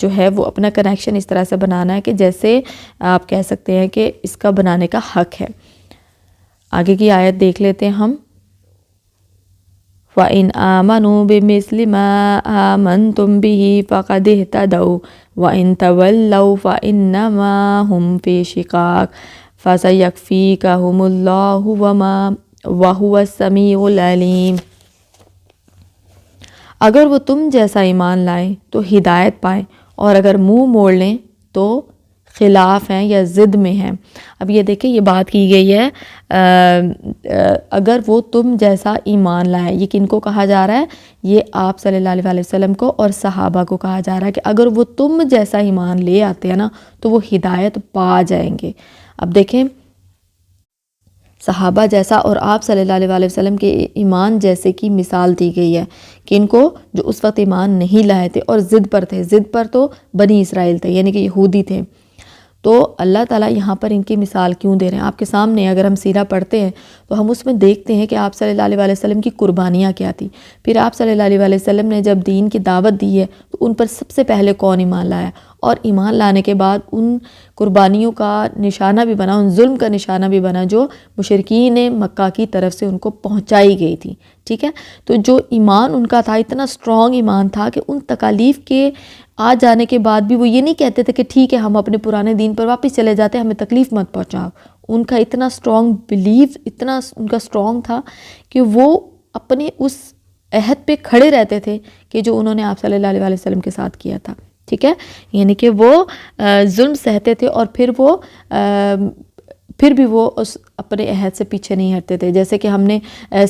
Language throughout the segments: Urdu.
جو ہے وہ اپنا کنیکشن اس طرح سے بنانا ہے کہ جیسے آپ کہہ سکتے ہیں کہ اس کا بنانے کا حق ہے۔ آگے کی آیت دیکھ لیتے ہیں ہم۔ وَإِنْ آمَنُوا بِمِثْلِ مَا آمَنْتُمْ بِهِ فَقَدِ اهْتَدَوْا وَإِنْ تَوَلَّوْا فَإِنَّمَا هُمْ فِي شِقَاقٍ فَسَيَكْفِيكَهُمُ اللَّهُ وَهُوَ السَّمِيعُ الْعَلِيمُ۔ اگر وہ تم جیسا ایمان لائیں تو ہدایت پائیں، اور اگر منہ موڑ لیں تو خلاف ہیں یا ضد میں ہیں۔ اب یہ دیکھیں، یہ بات کی گئی ہے اگر وہ تم جیسا ایمان لائیں، یہ کن کو کہا جا رہا ہے؟ یہ آپ صلی اللہ علیہ وسلم کو اور صحابہ کو کہا جا رہا ہے کہ اگر وہ تم جیسا ایمان لے آتے ہیں نا تو وہ ہدایت پا جائیں گے۔ اب دیکھیں، صحابہ جیسا اور آپ صلی اللہ علیہ وسلم کے ایمان جیسے کی مثال دی گئی ہے کہ ان کو جو اس وقت ایمان نہیں لائے تھے اور ضد پر تھے، ضد پر تو بنی اسرائیل تھے، یعنی کہ یہودی تھے، تو اللہ تعالیٰ یہاں پر ان کی مثال کیوں دے رہے ہیں؟ آپ کے سامنے اگر ہم سیرہ پڑھتے ہیں تو ہم اس میں دیکھتے ہیں کہ آپ صلی اللہ علیہ وسلم کی قربانیاں کیا تھی۔ پھر آپ صلی اللہ علیہ وسلم نے جب دین کی دعوت دی ہے تو ان پر سب سے پہلے کون ایمان لایا، اور ایمان لانے کے بعد ان قربانیوں کا نشانہ بھی بنا، ان ظلم کا نشانہ بھی بنا جو مشرکین مکہ کی طرف سے ان کو پہنچائی گئی تھی، ٹھیک ہے؟ تو جو ایمان ان کا تھا، اتنا سٹرونگ ایمان تھا کہ ان تکالیف کے آ جانے کے بعد بھی وہ یہ نہیں کہتے تھے کہ ٹھیک ہے ہم اپنے پرانے دین پر واپس چلے جاتے ہیں، ہمیں تکلیف مت پہنچاؤ۔ ان کا اتنا سٹرونگ بیلیف، اتنا ان کا سٹرونگ تھا کہ وہ اپنے اس عہد پہ کھڑے رہتے تھے کہ جو انہوں نے آپ صلی اللہ علیہ وسلم کے ساتھ کیا تھا، ٹھیک ہے؟ یعنی کہ وہ ظلم سہتے تھے اور پھر بھی وہ اس اپنے عہد سے پیچھے نہیں ہٹتے تھے۔ جیسے کہ ہم نے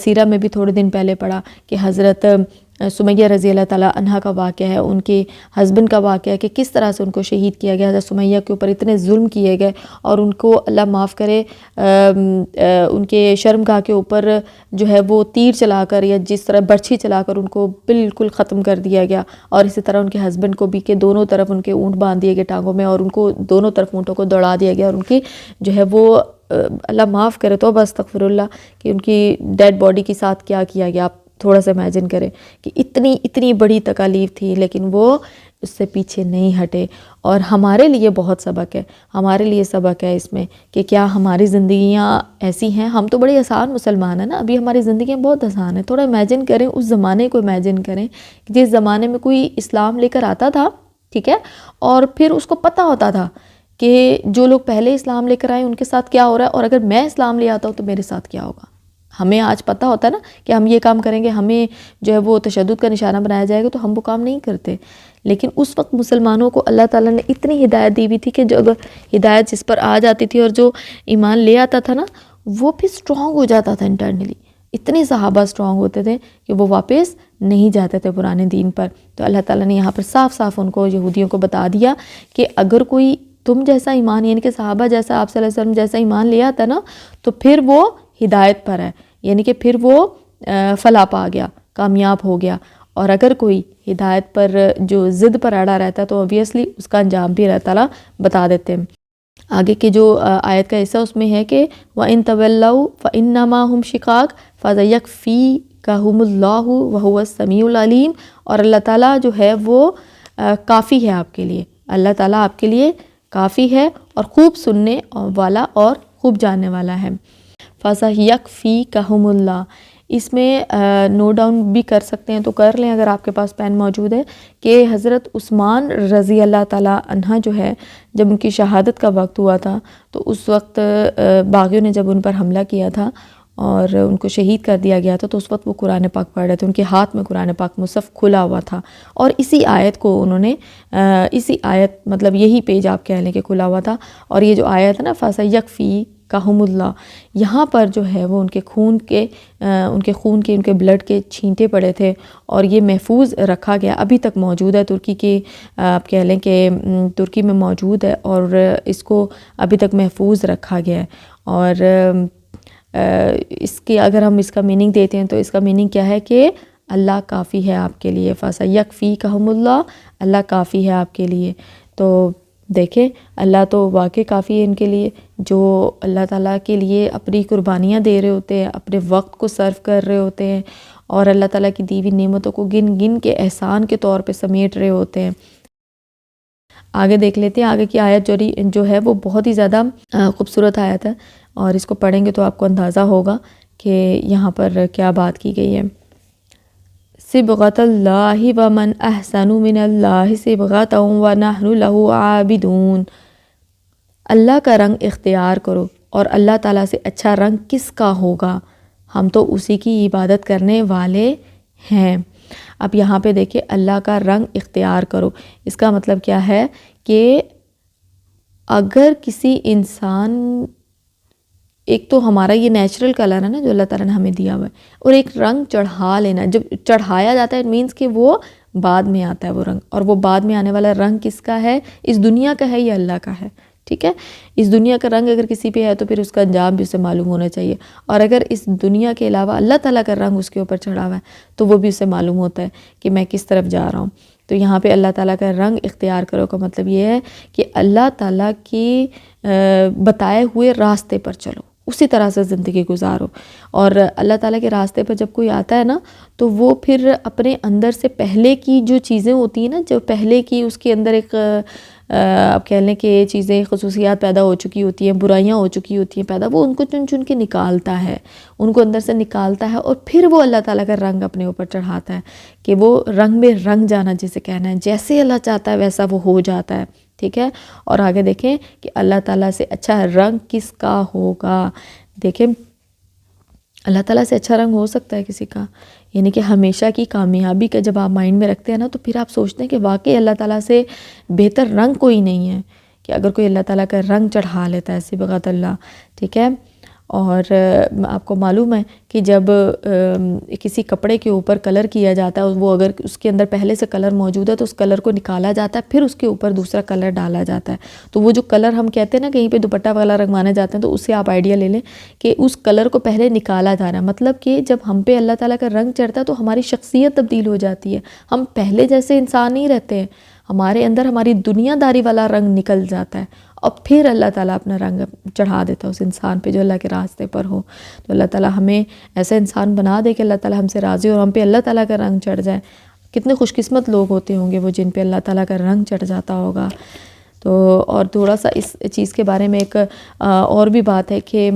سیرہ میں بھی تھوڑے دن پہلے پڑھا کہ حضرت سمیہ رضی اللہ تعالیٰ عنہا کا واقعہ ہے، ان کے ہسبینڈ کا واقعہ ہے کہ کس طرح سے ان کو شہید کیا گیا۔ حضرت سمیہ کے اوپر اتنے ظلم کیے گئے اور ان کو اللہ معاف کرے ان کے شرمگاہ کے اوپر جو ہے وہ تیر چلا کر یا جس طرح برچھی چلا کر ان کو بالکل ختم کر دیا گیا، اور اسی طرح ان کے ہسبینڈ کو بھی کہ دونوں طرف ان کے اونٹ باندھ دیے گئے ٹانگوں میں، اور ان کو دونوں طرف اونٹوں کو دوڑا دیا گیا، اور ان کی جو ہے وہ اللہ معاف کرے توبہ استغفر اللہ کہ ان کی ڈیڈ باڈی کے ساتھ کیا کیا گیا۔ آپ تھوڑا سا امیجن کریں کہ اتنی بڑی تکالیف تھی، لیکن وہ اس سے پیچھے نہیں ہٹے۔ اور ہمارے لیے بہت سبق ہے، ہمارے لیے سبق ہے اس میں کہ کیا ہماری زندگیاں ایسی ہیں؟ ہم تو بڑے آسان مسلمان ہیں نا، ابھی ہماری زندگیاں بہت آسان ہیں۔ تھوڑا امیجن کریں، اس زمانے کو امیجن کریں کہ جس زمانے میں کوئی اسلام لے کر آتا تھا، ٹھیک ہے، اور پھر اس کو پتہ ہوتا تھا کہ جو لوگ پہلے اسلام لے کر آئے ان کے ساتھ کیا ہو رہا ہے، اور اگر میں اسلام لے آتا ہوں تو میرے ساتھ کیا ہوگا۔ ہمیں آج پتہ ہوتا ہے نا کہ ہم یہ کام کریں گے، ہمیں جو ہے وہ تشدد کا نشانہ بنایا جائے گا، تو ہم وہ کام نہیں کرتے۔ لیکن اس وقت مسلمانوں کو اللہ تعالیٰ نے اتنی ہدایت دی ہوئی تھی کہ جو اگر ہدایت جس پر آ جاتی تھی اور جو ایمان لے آتا تھا نا، وہ بھی سٹرونگ ہو جاتا تھا انٹرنلی۔ اتنے صحابہ سٹرونگ ہوتے تھے کہ وہ واپس نہیں جاتے تھے پرانے دین پر۔ تو اللہ تعالیٰ نے یہاں پر صاف صاف ان کو، یہودیوں کو بتا دیا کہ اگر کوئی تم جیسا ایمان، یعنی کہ صحابہ جیسا، آپ صلی اللہ علیہ وسلم جیسا ایمان لے آتا نا، تو پھر وہ ہدایت پر ہے، یعنی کہ پھر وہ فلاح پا گیا، کامیاب ہو گیا۔ اور اگر کوئی ہدایت پر جو ضد پر اڑا رہتا ہے تو اوبیسلی اس کا انجام بھی اللہ تعالیٰ بتا دیتے ہیں۔ آگے کے جو آیت کا حصہ اس میں ہے کہ وَإِن تَوَلَّوْا فَإِنَّمَا هُمْ شِقَاقٌ فَسَيَكْفِيكَهُمُ اللَّهُ وَهُوَ السَّمِيعُ الْعَلِيمُ۔ اور اللہ تعالیٰ جو ہے وہ کافی ہے آپ کے لیے، اللہ تعالیٰ آپ کے لیے کافی ہے اور خوب سننے والا اور خوب جاننے والا ہے۔ فَسَيَكْفِيكَهُمُ اللَّهُ، اس میں نوٹ ڈاؤن بھی کر سکتے ہیں تو کر لیں اگر آپ کے پاس پین موجود ہے، کہ حضرت عثمان رضی اللہ تعالیٰ عنہ جو ہے، جب ان کی شہادت کا وقت ہوا تھا تو اس وقت باغیوں نے جب ان پر حملہ کیا تھا اور ان کو شہید کر دیا گیا تھا، تو اس وقت وہ قرآن پاک پڑھ رہے تھے، ان کے ہاتھ میں قرآن پاک مصحف کھلا ہوا تھا، اور اسی آیت کو انہوں نے اسی آیت مطلب یہی پیج آپ کہہ لیں کہ کھلا ہوا تھا، اور یہ جو آیت ہے نا فَسَيَكْفِيكَهُمُ اللَّهُ، یہاں پر جو ہے وہ ان کے خون کے ان کے بلڈ کے چھینٹے پڑے تھے، اور یہ محفوظ رکھا گیا، ابھی تک موجود ہے ترکی کے، آپ کہہ لیں کہ ترکی میں موجود ہے، اور اس کو ابھی تک محفوظ رکھا گیا ہے۔ اور اس کے اگر ہم اس کا میننگ دیتے ہیں تو اس کا میننگ کیا ہے کہ اللہ کافی ہے آپ کے لیے، فَسَيَكْفِيكَهُمُ اللَّهُ، اللہ کافی ہے آپ کے لیے۔ تو دیکھیں اللہ تو واقعی کافی ہے ان کے لیے، جو اللہ تعالیٰ کے لیے اپنی قربانیاں دے رہے ہوتے ہیں، اپنے وقت کو صرف کر رہے ہوتے ہیں، اور اللہ تعالیٰ کی دی ہوئی نعمتوں کو گن گن کے احسان کے طور پہ سمیٹ رہے ہوتے ہیں۔ آگے دیکھ لیتے ہیں، آگے کی آیت جو ہے وہ بہت ہی زیادہ خوبصورت آیت ہے، اور اس کو پڑھیں گے تو آپ کو اندازہ ہوگا کہ یہاں پر کیا بات کی گئی ہے۔ صبغۃ اللہ ومن احسن من اللہ صبغۃ ونحن لہ عابدون۔ اللہ کا رنگ اختیار کرو، اور اللہ تعالیٰ سے اچھا رنگ کس کا ہوگا، ہم تو اسی کی عبادت کرنے والے ہیں۔ اب یہاں پہ دیکھیں، اللہ کا رنگ اختیار کرو، اس کا مطلب کیا ہے کہ اگر کسی انسان، ایک تو ہمارا یہ نیچرل کلر ہے نا جو اللہ تعالیٰ نے ہمیں دیا ہوا ہے، اور ایک رنگ چڑھا لینا، جب چڑھایا جاتا ہے مینس کہ وہ بعد میں آتا ہے وہ رنگ، اور وہ بعد میں آنے والا رنگ کس کا ہے، اس دنیا کا ہے یا اللہ کا ہے، ٹھیک ہے۔ اس دنیا کا رنگ اگر کسی پہ ہے تو پھر اس کا انجام بھی اسے معلوم ہونا چاہیے، اور اگر اس دنیا کے علاوہ اللہ تعالیٰ کا رنگ اس کے اوپر چڑھا ہوا ہے تو وہ بھی اسے معلوم ہوتا ہے کہ میں کس طرف جا رہا ہوں۔ تو یہاں پہ اللہ تعالیٰ کا رنگ اختیار کرو کا مطلب یہ ہے کہ اللہ تعالیٰ کی بتائے ہوئے راستے پر چلو، اسی طرح سے زندگی گزارو۔ اور اللہ تعالیٰ کے راستے پر جب کوئی آتا ہے نا تو وہ پھر اپنے اندر سے پہلے کی جو چیزیں ہوتی ہیں نا، جو پہلے کی اس کے اندر ایک آپ کہہ لیں کہ چیزیں خصوصیات پیدا ہو چکی ہوتی ہیں، برائیاں ہو چکی ہوتی ہیں پیدا، وہ ان کو چن چن کے نکالتا ہے، ان کو اندر سے نکالتا ہے، اور پھر وہ اللہ تعالیٰ کا رنگ اپنے اوپر چڑھاتا ہے کہ وہ رنگ میں رنگ جانا جسے کہنا ہے، جیسے اللہ چاہتا ہے ویسا وہ ہو جاتا ہے، ٹھیک ہے۔ اور آگے دیکھیں کہ اللہ تعالیٰ سے اچھا رنگ کس کا ہوگا۔ دیکھیں اللہ تعالیٰ سے اچھا رنگ ہو سکتا ہے کسی کا، یعنی کہ ہمیشہ کی کامیابی کا جب آپ مائنڈ میں رکھتے ہیں نا تو پھر آپ سوچتے ہیں کہ واقعی اللہ تعالیٰ سے بہتر رنگ کوئی نہیں ہے، کہ اگر کوئی اللہ تعالیٰ کا رنگ چڑھا لیتا ہے صبغۃ اللہ، ٹھیک ہے۔ اور آپ کو معلوم ہے کہ جب کسی کپڑے کے اوپر کلر کیا جاتا ہے، وہ اگر اس کے اندر پہلے سے کلر موجود ہے تو اس کلر کو نکالا جاتا ہے، پھر اس کے اوپر دوسرا کلر ڈالا جاتا ہے، تو وہ جو کلر ہم کہتے ہیں نا کہیں پہ دوپٹہ والا رنگوانے جاتے ہیں، تو اس سے آپ آئیڈیا لے لیں کہ اس کلر کو پہلے نکالا جا رہا ہے، مطلب کہ جب ہم پہ اللہ تعالیٰ کا رنگ چڑھتا ہے تو ہماری شخصیت تبدیل ہو جاتی ہے، ہم پہلے جیسے انسان نہیں رہتے ہیں، ہمارے اندر ہماری دنیا داری والا رنگ نکل جاتا ہے، اور پھر اللہ تعالیٰ اپنا رنگ چڑھا دیتا ہے اس انسان پہ جو اللہ کے راستے پر ہو۔ تو اللہ تعالیٰ ہمیں ایسا انسان بنا دے کہ اللہ تعالیٰ ہم سے راضی ہو اور ہم پہ اللہ تعالیٰ کا رنگ چڑھ جائے۔ کتنے خوش قسمت لوگ ہوتے ہوں گے وہ جن پہ اللہ تعالیٰ کا رنگ چڑھ جاتا ہوگا۔ تو اور تھوڑا سا اس چیز کے بارے میں ایک اور بھی بات ہے کہ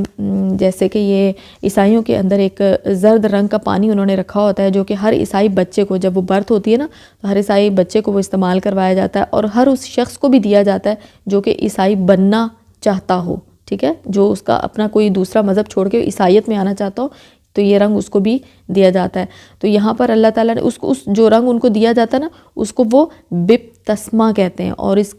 جیسے کہ یہ عیسائیوں کے اندر ایک زرد رنگ کا پانی انہوں نے رکھا ہوتا ہے جو کہ ہر عیسائی بچے کو، جب وہ برتھ ہوتی ہے نا تو ہر عیسائی بچے کو وہ استعمال کروایا جاتا ہے، اور ہر اس شخص کو بھی دیا جاتا ہے جو کہ عیسائی بننا چاہتا ہو، ٹھیک ہے، جو اس کا اپنا کوئی دوسرا مذہب چھوڑ کے عیسائیت میں آنا چاہتا ہو تو یہ رنگ اس کو بھی دیا جاتا ہے۔ تو یہاں پر اللہ تعالیٰ نے اس جو رنگ ان کو دیا جاتا ہے نا اس کو وہ بپتسمہ کہتے ہیں، اور اس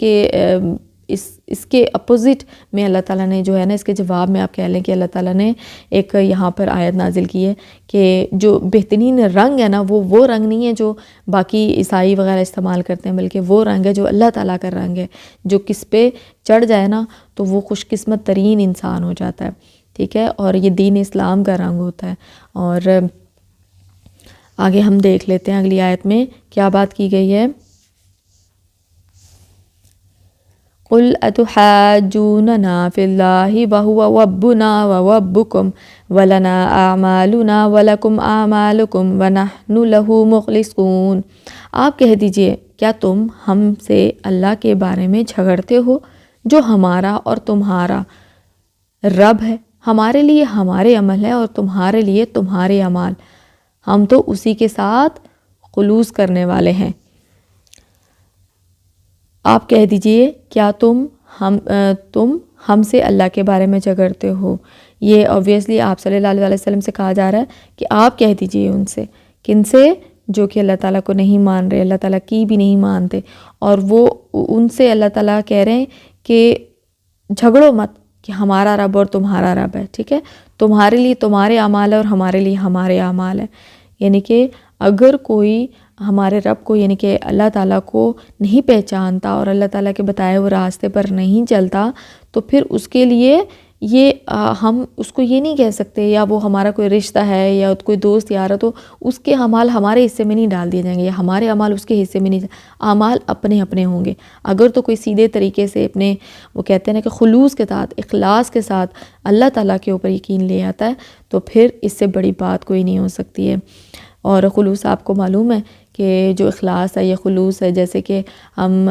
کے اپوزٹ میں اللہ تعالیٰ نے جو ہے نا اس کے جواب میں آپ کہہ لیں کہ اللہ تعالیٰ نے ایک یہاں پر آیت نازل کی ہے کہ جو بہترین رنگ ہے نا وہ رنگ نہیں ہے جو باقی عیسائی وغیرہ استعمال کرتے ہیں، بلکہ وہ رنگ ہے جو اللہ تعالیٰ کا رنگ ہے، جو کس پہ چڑھ جائے نا تو وہ خوش قسمت ترین انسان ہو جاتا ہے، ٹھیک ہے۔ اور یہ دین اسلام کا رنگ ہوتا ہے۔ اور آگے ہم دیکھ لیتے ہیں اگلی آیت میں کیا بات کی گئی ہے۔ قُلْ أَتُحَاجُّونَنَا فِي اللَّهِ وَهُوَ رَبُّنَا وَرَبُّكُمْ وَلَنَا أَعْمَالُنَا وَلَكُمْ أَعْمَالُكُمْ وَنَحْنُ لَهُ مُخْلِصُونَ۔ آپ کہہ دیجئے کیا تم ہم سے اللہ کے بارے میں جھگڑتے ہو جو ہمارا اور تمہارا رب ہے، ہمارے لیے ہمارے عمل ہے اور تمہارے لیے تمہارے اعمال، ہم تو اسی کے ساتھ خلوص کرنے والے ہیں۔ آپ کہہ دیجئے کیا تم ہم سے اللہ کے بارے میں جھگڑتے ہو، یہ اوبویسلی آپ صلی اللہ علیہ وسلم سے کہا جا رہا ہے کہ آپ کہہ دیجئے ان سے، کن سے، جو کہ اللہ تعالیٰ کو نہیں مان رہے، اللہ تعالیٰ کی بھی نہیں مانتے، اور وہ ان سے اللہ تعالیٰ کہہ رہے ہیں کہ جھگڑو مت کہ ہمارا رب اور تمہارا رب ہے، ٹھیک ہے، تمہارے لیے تمہارے اعمال ہے اور ہمارے لیے ہمارے اعمال ہیں۔ یعنی کہ اگر کوئی ہمارے رب کو یعنی کہ اللہ تعالیٰ کو نہیں پہچانتا اور اللہ تعالیٰ کے بتائے ہوئے راستے پر نہیں چلتا تو پھر اس کے لیے یہ ہم اس کو یہ نہیں کہہ سکتے یا وہ ہمارا کوئی رشتہ ہے یا کوئی دوست یار ہے تو اس کے اعمال ہمارے حصے میں نہیں ڈال دیے جائیں گے یا ہمارے اعمال اس کے حصے میں نہیں، اعمال اپنے اپنے ہوں گے۔ اگر تو کوئی سیدھے طریقے سے اپنے وہ کہتے ہیں نا کہ خلوص کے ساتھ، اخلاص کے ساتھ اللہ تعالیٰ کے اوپر یقین لے آتا ہے تو پھر اس سے بڑی بات کوئی نہیں ہو سکتی ہے۔ اور خلوص آپ کو معلوم ہے کہ جو اخلاص ہے یا خلوص ہے، جیسے کہ ہم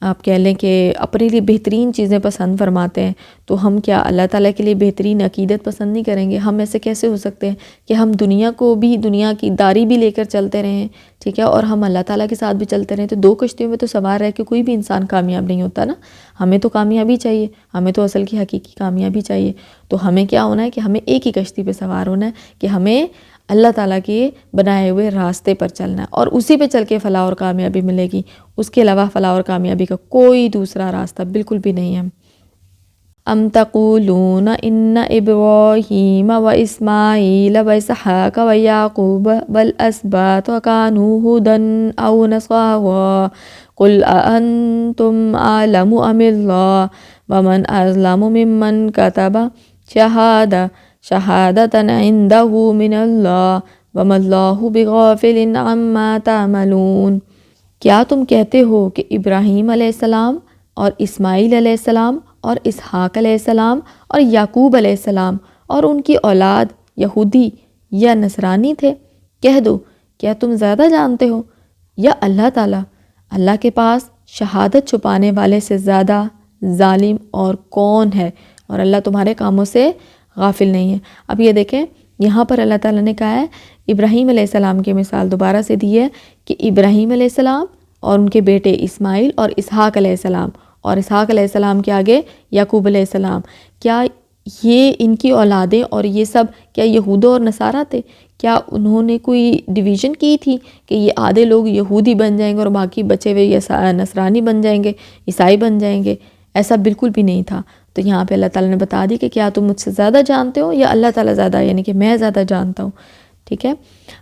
آپ کہہ لیں کہ اپنے لیے بہترین چیزیں پسند فرماتے ہیں، تو ہم کیا اللہ تعالیٰ کے لیے بہترین عقیدت پسند نہیں کریں گے؟ ہم ایسے کیسے ہو سکتے ہیں کہ ہم دنیا کو بھی، دنیا کی داری بھی لے کر چلتے رہیں، ٹھیک ہے، اور ہم اللہ تعالیٰ کے ساتھ بھی چلتے رہیں؟ تو دو کشتیوں میں تو سوار رہ کے کوئی بھی انسان کامیاب نہیں ہوتا نا۔ ہمیں تو کامیابی چاہیے، ہمیں تو اصل کی حقیقی کامیابی چاہیے۔ تو ہمیں کیا ہونا ہے کہ ہمیں ایک ہی کشتی پہ سوار ہونا ہے، کہ ہمیں اللہ تعالیٰ کے بنائے ہوئے راستے پر چلنا ہے، اور اسی پہ چل کے فلاح اور کامیابی ملے گی۔ اس کے علاوہ فلاح اور کامیابی کا کوئی دوسرا راستہ بالکل بھی نہیں ہے۔ ام تقولون ان ابراہیم و اسماعیل و اسحاق و یعقوب والاسباط وکانوا ہدی او نصارا قل اانتم اعلم ام اللہ ومن اظلم ممن کتب شہادۃ عنده من اللہ وما اللہ بغافل عما تعملون۔ کیا تم کہتے ہو کہ ابراہیم علیہ السلام اور اسماعیل علیہ السلام اور اسحاق علیہ السلام اور یعقوب علیہ السلام اور ان کی اولاد یہودی یا نصرانی تھے؟ کہہ دو، کیا تم زیادہ جانتے ہو؟ یا اللہ تعالیٰ، اللہ کے پاس شہادت چھپانے والے سے زیادہ ظالم اور کون ہے، اور اللہ تمہارے کاموں سے غافل نہیں ہے۔ اب یہ دیکھیں، یہاں پر اللہ تعالیٰ نے کہا ہے، ابراہیم علیہ السلام کی مثال دوبارہ سے دی ہے کہ ابراہیم علیہ السلام اور ان کے بیٹے اسماعیل اور اسحاق علیہ السلام، اور اسحاق علیہ السلام کے آگے یعقوب علیہ السلام، کیا یہ ان کی اولادیں اور یہ سب کیا یہود اور نصارہ تھے؟ کیا انہوں نے کوئی ڈویژن کی تھی کہ یہ آدھے لوگ یہودی بن جائیں گے اور باقی بچے ہوئے نصرانی بن جائیں گے، عیسائی بن جائیں گے؟ ایسا بالکل بھی نہیں تھا۔ تو یہاں پہ اللہ تعالیٰ نے بتا دی کہ کیا تم مجھ سے زیادہ جانتے ہو یا اللہ تعالیٰ زیادہ، یعنی کہ میں زیادہ جانتا ہوں، ٹھیک ہے۔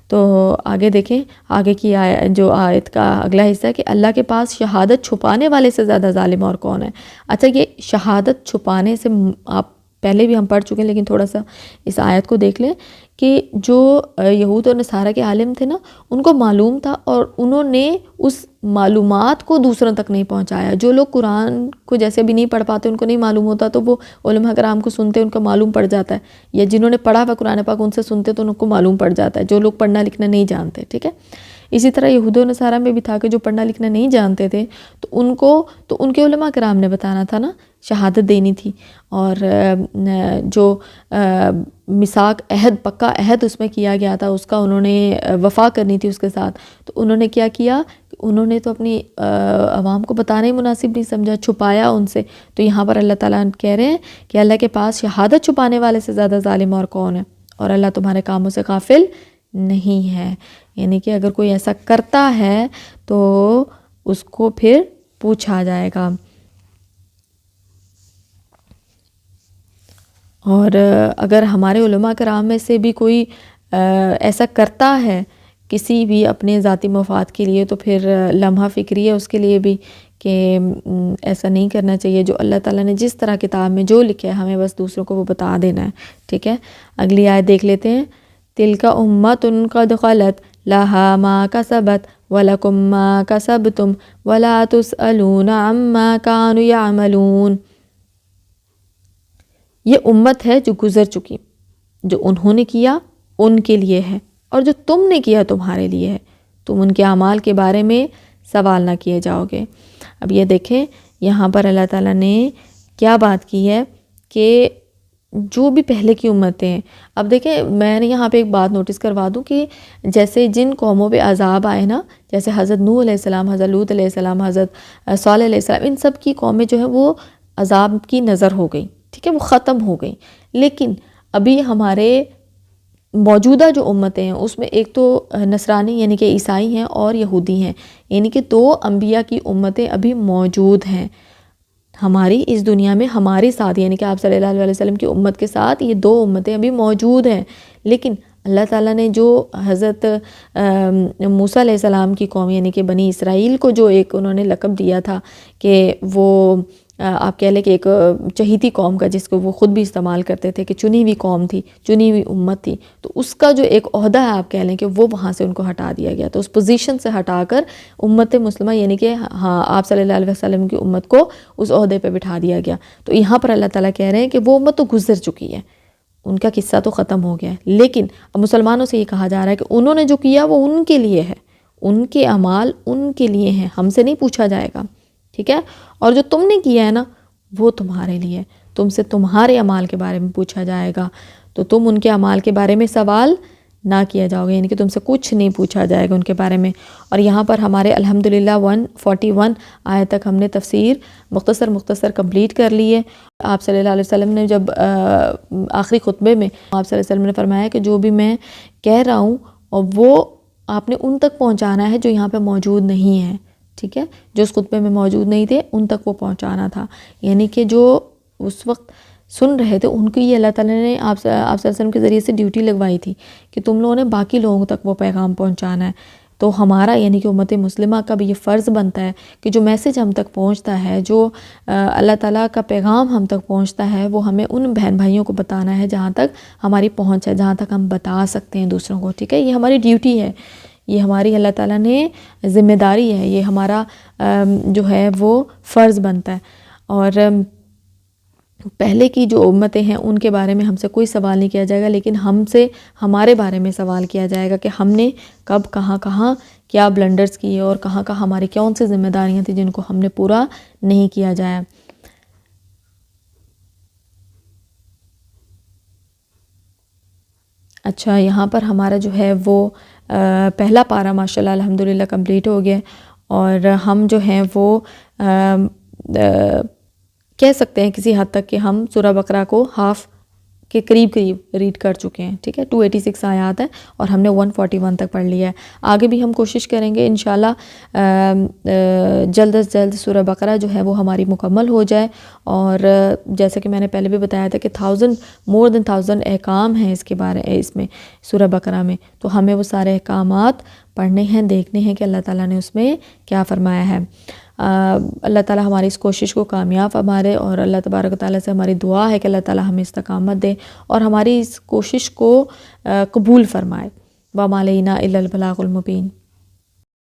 تو آگے دیکھیں، آگے کی جو آیت کا اگلا حصہ ہے کہ اللہ کے پاس شہادت چھپانے والے سے زیادہ ظالم اور کون ہے۔ اچھا، یہ شہادت چھپانے سے آپ پہلے بھی ہم پڑھ چکے ہیں، لیکن تھوڑا سا اس آیت کو دیکھ لیں کہ جو یہود اور نصارہ کے عالم تھے نا، ان کو معلوم تھا اور انہوں نے اس معلومات کو دوسروں تک نہیں پہنچایا۔ جو لوگ قرآن کو جیسے بھی نہیں پڑھ پاتے، ان کو نہیں معلوم ہوتا، تو وہ علماء کرام کو سنتے، ان کو معلوم پڑ جاتا ہے، یا جنہوں نے پڑھا ہوا قرآن پاک ان سے سنتے تو ان کو معلوم پڑ جاتا ہے، جو لوگ پڑھنا لکھنا نہیں جانتے، ٹھیک ہے۔ اسی طرح یہود و نصارہ میں بھی تھا کہ جو پڑھنا لکھنا نہیں جانتے تھے تو ان کے علماء کرام نے بتانا تھا نا، شہادت دینی تھی، اور جو میثاق عہد، پکا عہد اس میں کیا گیا تھا، اس کا انہوں نے وفا کرنی تھی اس کے ساتھ۔ تو انہوں نے کیا کیا کہ انہوں نے تو اپنی عوام کو بتانا ہی مناسب نہیں سمجھا، چھپایا ان سے۔ تو یہاں پر اللہ تعالیٰ کہہ رہے ہیں کہ اللہ کے پاس شہادت چھپانے والے سے زیادہ ظالم اور کون ہے، اور اللہ تمہارے کاموں سے غافل نہیں ہے۔ یعنی کہ اگر کوئی ایسا کرتا ہے تو اس کو پھر پوچھا جائے گا۔ اور اگر ہمارے علماء کرام میں سے بھی کوئی ایسا کرتا ہے کسی بھی اپنے ذاتی مفاد کے لیے، تو پھر لمحہ فکری ہے اس کے لیے بھی کہ ایسا نہیں کرنا چاہیے۔ جو اللہ تعالیٰ نے جس طرح کتاب میں جو لکھا ہے ہمیں بس دوسروں کو وہ بتا دینا ہے، ٹھیک ہے۔ اگلی آیت دیکھ لیتے ہیں۔ تِلْکَ أُمَّةٌ قَدْ خَلَتْ لَهَا مَا كَسَبَتْ وَلَكُمْ مَا كَسَبْتُمْ وَلَا تُسْأَلُونَ عَمَّا كَانُوا يَعْمَلُونَ۔ یہ امت ہے جو گزر چکی، جو انہوں نے کیا ان کے لیے ہے، اور جو تم نے کیا تمہارے لیے ہے، تم ان کے اعمال کے بارے میں سوال نہ کیے جاؤ گے۔ اب یہ دیکھیں یہاں پر اللہ تعالیٰ نے کیا بات کی ہے کہ جو بھی پہلے کی امتیں ہیں، اب دیکھیں میں نے یہاں پہ ایک بات نوٹس کروا دوں کہ جیسے جن قوموں پہ عذاب آئے نا، جیسے حضرت نوح علیہ السلام، حضرت لوط علیہ السلام، حضرت صالح علیہ السلام، ان سب کی قومیں جو ہیں وہ عذاب کی نظر ہو گئی، ٹھیک ہے، وہ ختم ہو گئی۔ لیکن ابھی ہمارے موجودہ جو امتیں ہیں اس میں ایک تو نصرانی یعنی کہ عیسائی ہیں اور یہودی ہیں، یعنی کہ دو انبیاء کی امتیں ابھی موجود ہیں ہماری اس دنیا میں ہمارے ساتھ، یعنی کہ آپ صلی اللہ علیہ وسلم کی امت کے ساتھ یہ دو امتیں ابھی موجود ہیں۔ لیکن اللہ تعالیٰ نے جو حضرت موسیٰ علیہ السلام کی قوم یعنی کہ بنی اسرائیل کو جو ایک انہوں نے لقب دیا تھا کہ وہ آپ کہہ لیں کہ ایک چہیتی قوم کا، جس کو وہ خود بھی استعمال کرتے تھے کہ چنی ہوئی قوم تھی، چنی ہوئی امت تھی، تو اس کا جو ایک عہدہ ہے آپ کہہ لیں کہ وہ وہاں سے ان کو ہٹا دیا گیا، تو اس پوزیشن سے ہٹا کر امت مسلمہ یعنی کہ ہاں آپ صلی اللہ علیہ وسلم کی امت کو اس عہدے پہ بٹھا دیا گیا۔ تو یہاں پر اللہ تعالیٰ کہہ رہے ہیں کہ وہ امت تو گزر چکی ہے، ان کا قصہ تو ختم ہو گیا ہے، لیکن اب مسلمانوں سے یہ کہا جا رہا ہے کہ انہوں نے جو کیا وہ ان کے لیے ہے، ان کے اعمال ان کے لیے ہیں، ہم سے نہیں پوچھا جائے گا، ٹھیک ہے؟ اور جو تم نے کیا ہے نا وہ تمہارے لیے، تم سے تمہارے اعمال کے بارے میں پوچھا جائے گا، تو تم ان کے اعمال کے بارے میں سوال نہ کیا جاؤ گے، یعنی کہ تم سے کچھ نہیں پوچھا جائے گا ان کے بارے میں۔ اور یہاں پر ہمارے الحمدللہ 141 آیت تک ہم نے تفسیر مختصر کمپلیٹ کر لی ہے۔ آپ صلی اللہ علیہ وسلم نے جب آخری خطبے میں آپ صلی اللہ علیہ وسلم نے فرمایا کہ جو بھی میں کہہ رہا ہوں اور وہ آپ نے ان تک پہنچانا ہے جو یہاں پہ موجود نہیں ہے، ٹھیک ہے؟ جو اس خطبے میں موجود نہیں تھے ان تک وہ پہنچانا تھا، یعنی کہ جو اس وقت سن رہے تھے ان کی یہ اللہ تعالیٰ نے آپ صلی اللہ علیہ وسلم کے ذریعے سے ڈیوٹی لگوائی تھی کہ تم لوگوں نے باقی لوگوں تک وہ پیغام پہنچانا ہے۔ تو ہمارا یعنی کہ امت مسلمہ کا بھی یہ فرض بنتا ہے کہ جو میسیج ہم تک پہنچتا ہے، جو اللہ تعالیٰ کا پیغام ہم تک پہنچتا ہے، وہ ہمیں ان بہن بھائیوں کو بتانا ہے جہاں تک ہماری پہنچ ہے، جہاں تک ہم بتا سکتے ہیں دوسروں کو، ٹھیک ہے؟ یہ ہماری ڈیوٹی ہے، یہ ہماری اللہ تعالیٰ نے ذمہ داری ہے، یہ ہمارا جو ہے وہ فرض بنتا ہے۔ اور پہلے کی جو امتیں ہیں ان کے بارے میں ہم سے کوئی سوال نہیں کیا جائے گا، لیکن ہم سے ہمارے بارے میں سوال کیا جائے گا کہ ہم نے کب کہاں کیا بلنڈرز کیے اور کہاں ہماری کون سی ذمہ داریاں تھیں جن کو ہم نے پورا نہیں کیا جائے۔ اچھا، یہاں پر ہمارا جو ہے وہ پہلا پارہ ماشاءاللہ الحمدللہ کمپلیٹ ہو گیا، اور ہم جو ہیں وہ کہہ سکتے ہیں کسی حد تک کہ ہم سورہ بقرہ کو ہاف کے قریب ریڈ کر چکے ہیں، ٹھیک ہے؟ 286 آیات ہیں اور ہم نے 141 تک پڑھ لیا ہے۔ آگے بھی ہم کوشش کریں گے انشاءاللہ جلد از جلد سورہ بقرہ جو ہے وہ ہماری مکمل ہو جائے، اور جیسا کہ میں نے پہلے بھی بتایا تھا کہ more than 1000 احکام ہیں اس میں سورہ بقرہ میں، تو ہمیں وہ سارے احکامات پڑھنے ہیں، دیکھنے ہیں کہ اللہ تعالیٰ نے اس میں کیا فرمایا ہے۔ اللہ تعالیٰ ہماری اس کوشش کو کامیاب ہمارے، اور اللہ تبارک و تعالیٰ سے ہماری دعا ہے کہ اللہ تعالیٰ ہمیں استقامت دے اور ہماری اس کوشش کو قبول فرمائے۔ وَمَا عَلَيْنَا إِلَّا الْبَلَاغُ الْمُبِينُ۔